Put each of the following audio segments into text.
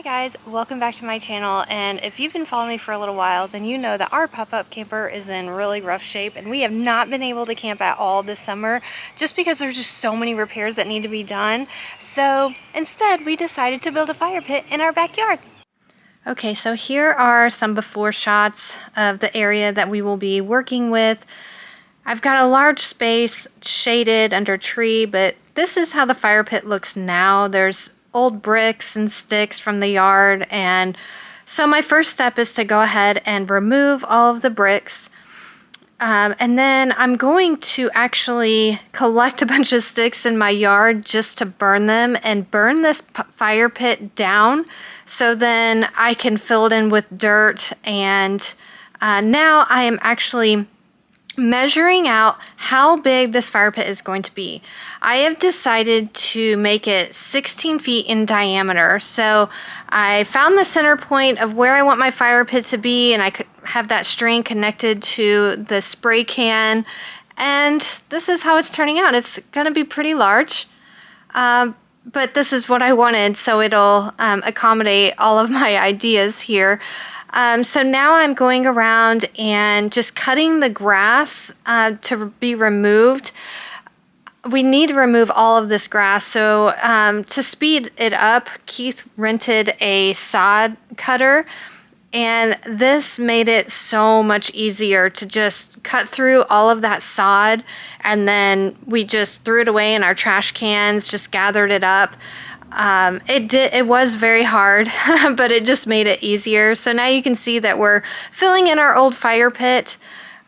Hi guys, welcome back to my channel, and if you've been following me for a little while, then you know that our pop-up camper is in really rough shape and we have not been able to camp at all this summer just because there's just so many repairs that need to be done. So instead we decided to build a fire pit in our backyard. Okay, so here are some before shots of the area that we will be working with. I've got a large space shaded under a tree, but this is how the fire pit looks now. There's old bricks and sticks from the yard, and so my first step is to go ahead and remove all of the bricks, and then I'm going to actually collect a bunch of sticks in my yard just to burn them and burn this fire pit down so then I can fill it in with dirt. And now I am actually measuring out how big this fire pit is going to be. I have decided to make it 16 feet in diameter. So I found the center point of where I want my fire pit to be, and I could have that string connected to the spray can. And this is how it's turning out. It's going to be pretty large, but this is what I wanted, so it'll accommodate all of my ideas here. So now I'm going around and just cutting the grass to be removed. We need to remove all of this grass. So to speed it up, Keith rented a sod cutter, and this made it so much easier to just cut through all of that sod, and then we just threw it away in our trash cans, just gathered it up. It was very hard, but it just made it easier. So now you can see that we're filling in our old fire pit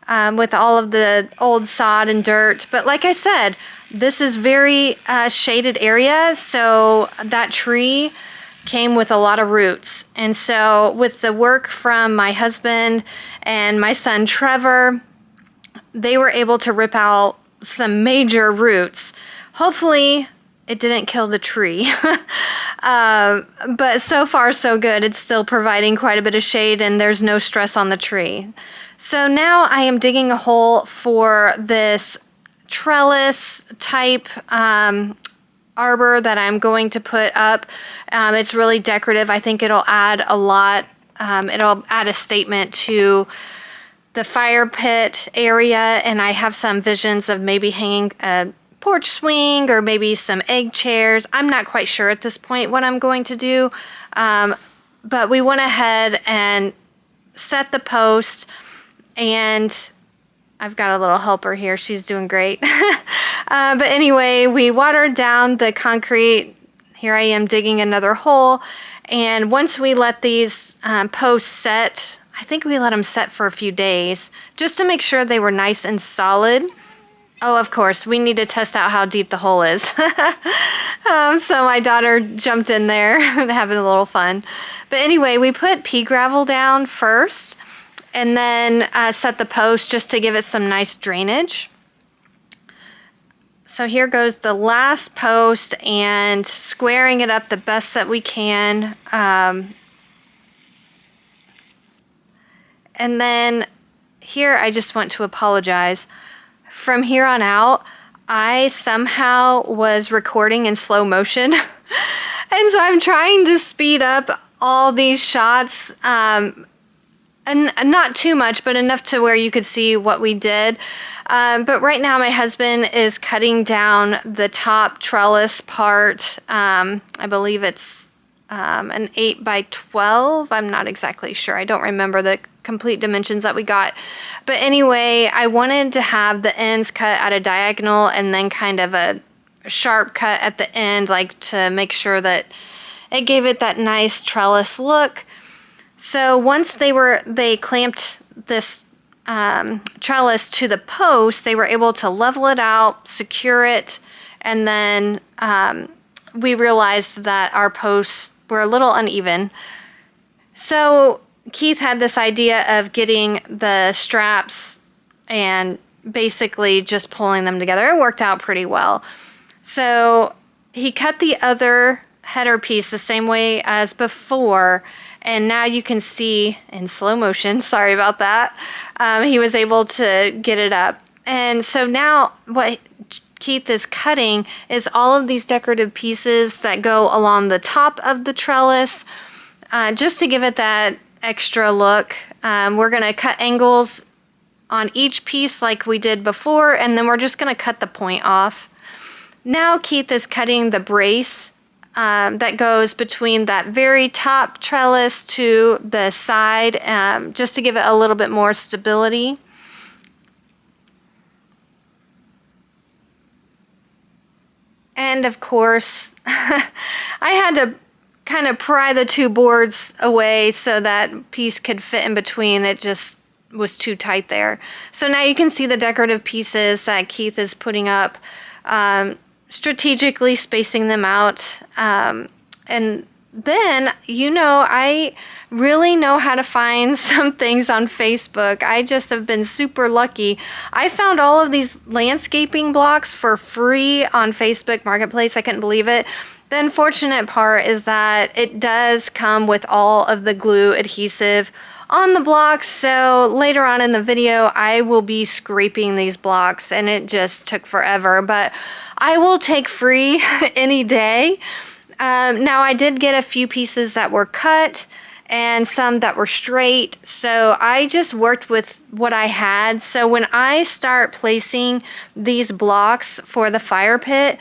with all of the old sod and dirt. But like I said, this is very shaded area, so that tree came with a lot of roots. And so with the work from my husband and my son Trevor, they were able to rip out some major roots. Hopefully it didn't kill the tree, but so far so good. It's still providing quite a bit of shade and there's no stress on the tree. So now I am digging a hole for this trellis type arbor that I'm going to put up. It's really decorative. I think it'll add a lot. It'll add a statement to the fire pit area, and I have some visions of maybe hanging a porch swing or maybe some egg chairs. I'm not quite sure at this point what I'm going to do, but we went ahead and set the post, and I've got a little helper here. She's doing great. But anyway, we watered down the concrete. Here I am digging another hole, and once we let these posts set, I think we let them set for a few days just to make sure they were nice and solid. Oh, of course, we need to test out how deep the hole is. So my daughter jumped in there, having a little fun. But anyway, we put pea gravel down first, and then set the post just to give it some nice drainage. So here goes the last post, and squaring it up the best that we can. And then here I just want to apologize. From here on out, I somehow was recording in slow motion. And so I'm trying to speed up all these shots, and not too much, but enough to where you could see what we did. But right now my husband is cutting down the top trellis part. I believe it's an 8 by 12. I'm not exactly sure. I don't remember the complete dimensions that we got. But anyway, I wanted to have the ends cut at a diagonal and then kind of a sharp cut at the end, like to make sure that it gave it that nice trellis look. So once they clamped this trellis to the post, they were able to level it out, secure it, and then we realized that our posts were a little uneven. So Keith had this idea of getting the straps and basically just pulling them together. It worked out pretty well. So he cut the other header piece the same way as before, and now you can see in slow motion, sorry about that, he was able to get it up. And so now what Keith is cutting is all of these decorative pieces that go along the top of the trellis. just to give it that extra look. We're going to cut angles on each piece like we did before, and then we're just going to cut the point off. Now Keith is cutting the brace that goes between that very top trellis to the side, just to give it a little bit more stability. And of course, I had to kind of pry the two boards away so that piece could fit in between. It just was too tight there. So now you can see the decorative pieces that Keith is putting up, strategically spacing them out. And then, you know, I really know how to find some things on Facebook. I just have been super lucky. I found all of these landscaping blocks for free on Facebook Marketplace. I couldn't believe it. The unfortunate part is that it does come with all of the glue adhesive on the blocks. So later on in the video, I will be scraping these blocks, and it just took forever, but I will take free any day. Now I did get a few pieces that were cut and some that were straight, so I just worked with what I had. So when I start placing these blocks for the fire pit,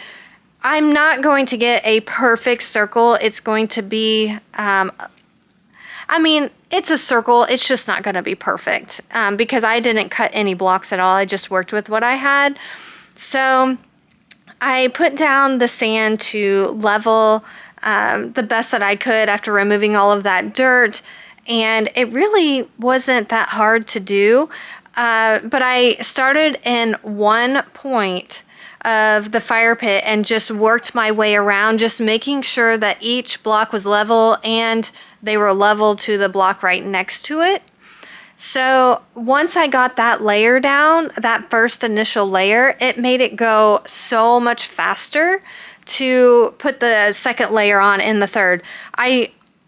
I'm not going to get a perfect circle. It's going to be, I mean, it's a circle. It's just not going to be perfect because I didn't cut any blocks at all. I just worked with what I had. So I put down the sand to level the best that I could after removing all of that dirt. And it really wasn't that hard to do. But I started in one point of the fire pit and just worked my way around, just making sure that each block was level and they were level to the block right next to it. So once I got that layer down, that first initial layer, it made it go so much faster to put the second layer on in the third.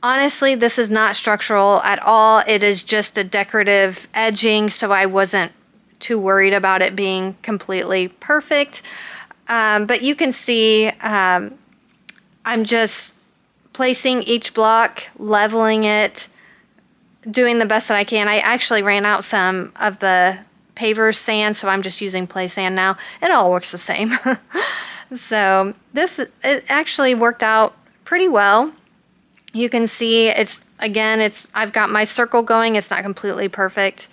Honestly, this is not structural at all. It is just a decorative edging, so I wasn't too worried about it being completely perfect. But you can see I'm just placing each block, leveling it, doing the best that I can. I actually ran out some of the paver sand, so I'm just using play sand now. It all works the same. So it actually worked out pretty well. You can see I've got my circle going. It's not completely perfect.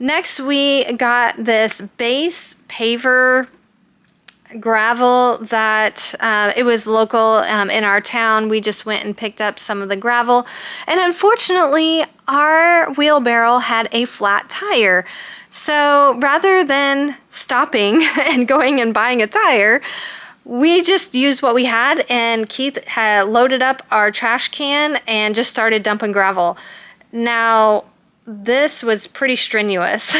Next, we got this base paver gravel that it was local in our town. We just went and picked up some of the gravel, and unfortunately our wheelbarrow had a flat tire. So rather than stopping and going and buying a tire, we just used what we had, and Keith had loaded up our trash can and just started dumping gravel. Now, this was pretty strenuous.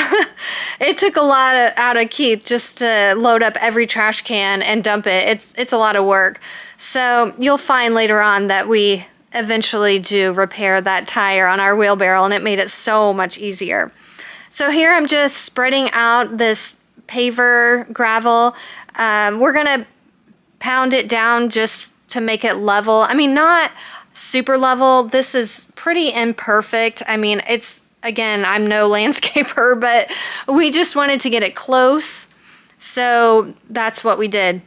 It took a lot out of Keith just to load up every trash can and dump it. It's a lot of work. So you'll find later on that we eventually do repair that tire on our wheelbarrow, and it made it so much easier. So here I'm just spreading out this paver gravel. We're gonna pound it down just to make it level. I mean, not super level. This is pretty imperfect. I mean, again, I'm no landscaper, but we just wanted to get it close. So that's what we did.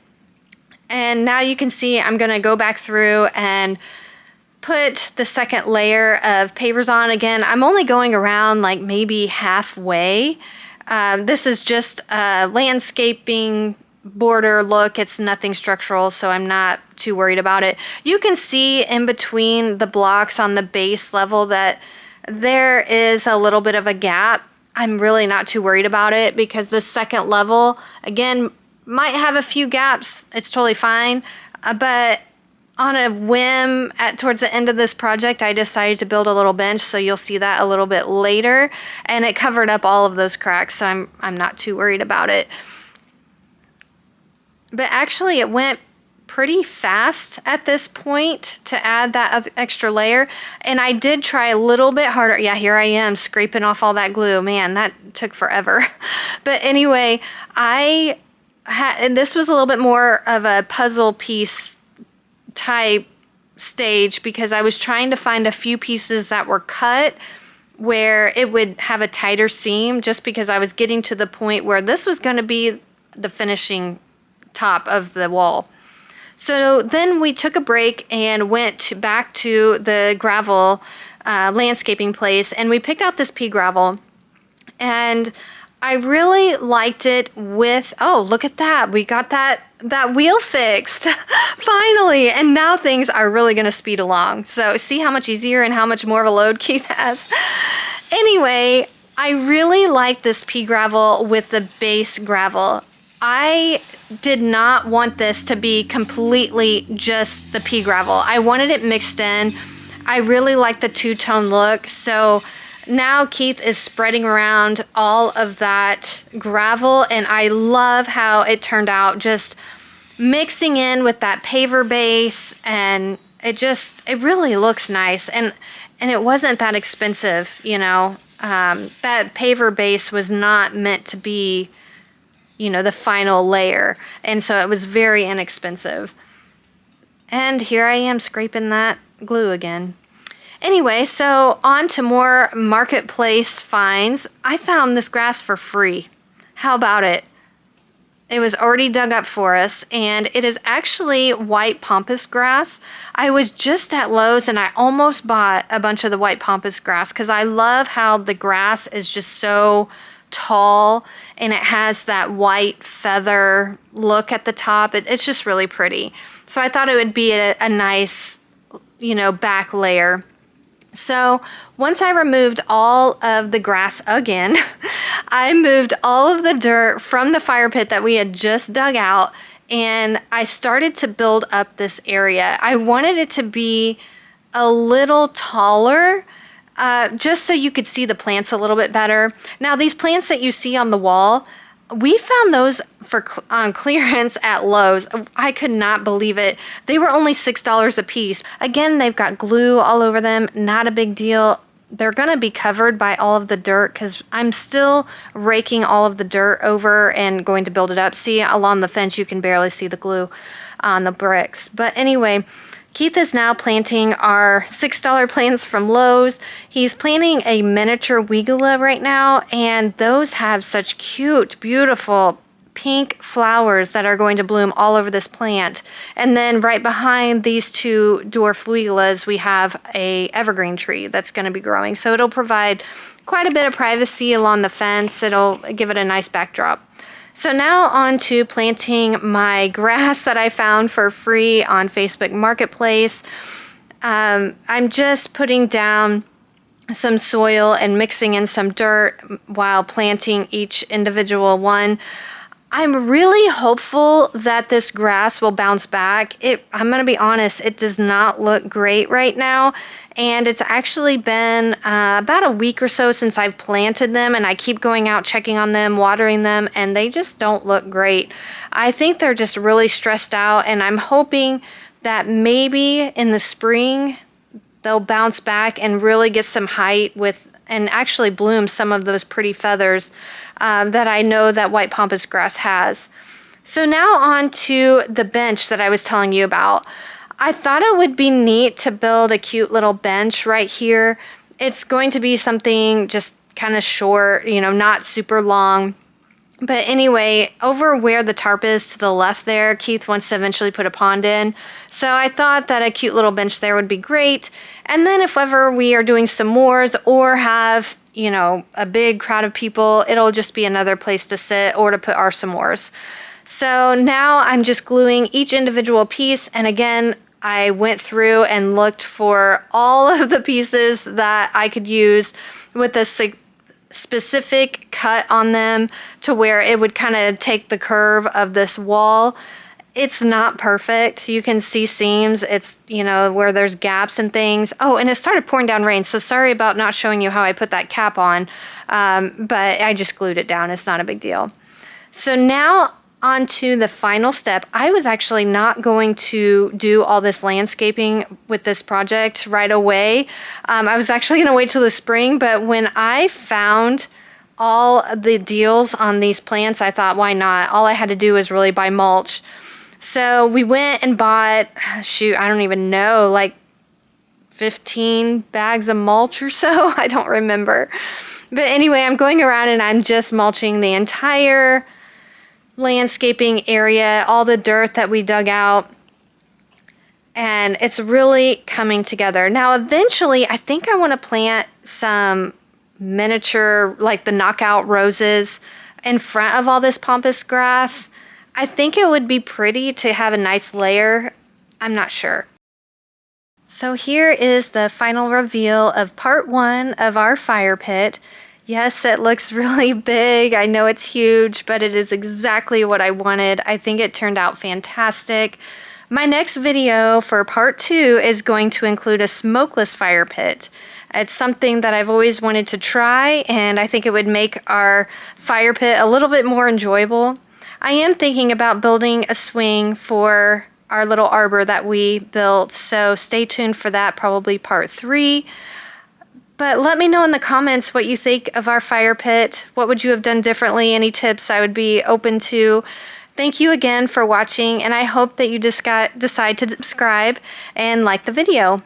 And now you can see I'm gonna go back through and put the second layer of pavers on. Again, I'm only going around like maybe halfway. This is just a landscaping border look. It's nothing structural, so I'm not too worried about it. You can see in between the blocks on the base level that there is a little bit of a gap. I'm really not too worried about it because the second level, again, might have a few gaps. It's totally fine. But on a whim, towards the end of this project, I decided to build a little bench, so you'll see that a little bit later. And it covered up all of those cracks, so I'm not too worried about it. But actually, it went pretty fast at this point to add that extra layer. And I did try a little bit harder. Yeah, here I am scraping off all that glue. Man, that took forever. But anyway, and this was a little bit more of a puzzle piece type stage because I was trying to find a few pieces that were cut where it would have a tighter seam, just because I was getting to the point where this was going to be the finishing top of the wall. So then we took a break and went back to the gravel landscaping place, and we picked out this pea gravel, and I really liked it with, oh, look at that. We got that wheel fixed finally, and now things are really going to speed along. So see how much easier and how much more of a load Keith has. Anyway, I really like this pea gravel with the base gravel. I did not want this to be completely just the pea gravel. I wanted it mixed in. I really like the two-tone look. So now Keith is spreading around all of that gravel, and I love how it turned out, just mixing in with that paver base, and it really looks nice, and it wasn't that expensive, you know. That paver base was not meant to be, you know, the final layer, and so it was very inexpensive. And here I am scraping that glue again. Anyway, so on to more marketplace finds. I found this grass for free. How about it? It was already dug up for us, and it is actually white pampas grass. I was just at Lowe's and I almost bought a bunch of the white pampas grass because I love how the grass is just so tall and it has that white feather look at the top. It's just really pretty. So I thought it would be a nice, you know, back layer. So once I removed all of the grass again, I moved all of the dirt from the fire pit that we had just dug out, and I started to build up this area. I wanted it to be a little taller, just so you could see the plants a little bit better. Now, these plants that you see on the wall, we found those on clearance at Lowe's. I could not believe it. They were only $6 a piece. Again, they've got glue all over them. Not a big deal. They're going to be covered by all of the dirt because I'm still raking all of the dirt over and going to build it up. See, along the fence, you can barely see the glue on the bricks. But anyway, Keith is now planting our $6 plants from Lowe's. He's planting a miniature weigela right now, and those have such cute, beautiful pink flowers that are going to bloom all over this plant. And then right behind these two dwarf weigelas, we have a evergreen tree that's going to be growing. So it'll provide quite a bit of privacy along the fence. It'll give it a nice backdrop. So now on to planting my grass that I found for free on Facebook Marketplace. I'm just putting down some soil and mixing in some dirt while planting each individual one. I'm really hopeful that this grass will bounce back. I'm going to be honest, it does not look great right now. And it's actually been about a week or so since I've planted them, and I keep going out checking on them, watering them, and they just don't look great. I think they're just really stressed out, and I'm hoping that maybe in the spring they'll bounce back and really get some height and actually bloom some of those pretty feathers that I know that white pampas grass has. So now on to the bench that I was telling you about. I thought it would be neat to build a cute little bench right here. It's going to be something just kind of short, you know, not super long. But anyway, over where the tarp is to the left there, Keith wants to eventually put a pond in. So I thought that a cute little bench there would be great. And then if ever we are doing s'mores or have, you know, a big crowd of people, it'll just be another place to sit or to put our s'mores. So now I'm just gluing each individual piece. And again, I went through and looked for all of the pieces that I could use with a specific cut on them to where it would kind of take the curve of this wall. It's not perfect. You can see seams. It's, you know, where there's gaps and things. Oh, and it started pouring down rain. So sorry about not showing you how I put that cap on. But I just glued it down. It's not a big deal. So now on to the final step. I was actually not going to do all this landscaping with this project right away. I was actually going to wait till the spring, but when I found all the deals on these plants, I thought, why not? All I had to do was really buy mulch. So we went and bought, shoot, I don't even know, like 15 bags of mulch or so. I don't remember. But anyway, I'm going around and I'm just mulching the entire landscaping area, all the dirt that we dug out. And it's really coming together. Now, eventually, I think I want to plant some miniature, like the knockout roses in front of all this pampas grass. I think it would be pretty to have a nice layer. I'm not sure. So here is the final reveal of part 1 of our fire pit. Yes, it looks really big. I know it's huge, but it is exactly what I wanted. I think it turned out fantastic. My next video for part 2 is going to include a smokeless fire pit. It's something that I've always wanted to try, and I think it would make our fire pit a little bit more enjoyable. I am thinking about building a swing for our little arbor that we built, so stay tuned for that, probably part 3. But let me know in the comments what you think of our fire pit. What would you have done differently? Any tips I would be open to. Thank you again for watching, and I hope that you decide to subscribe and like the video.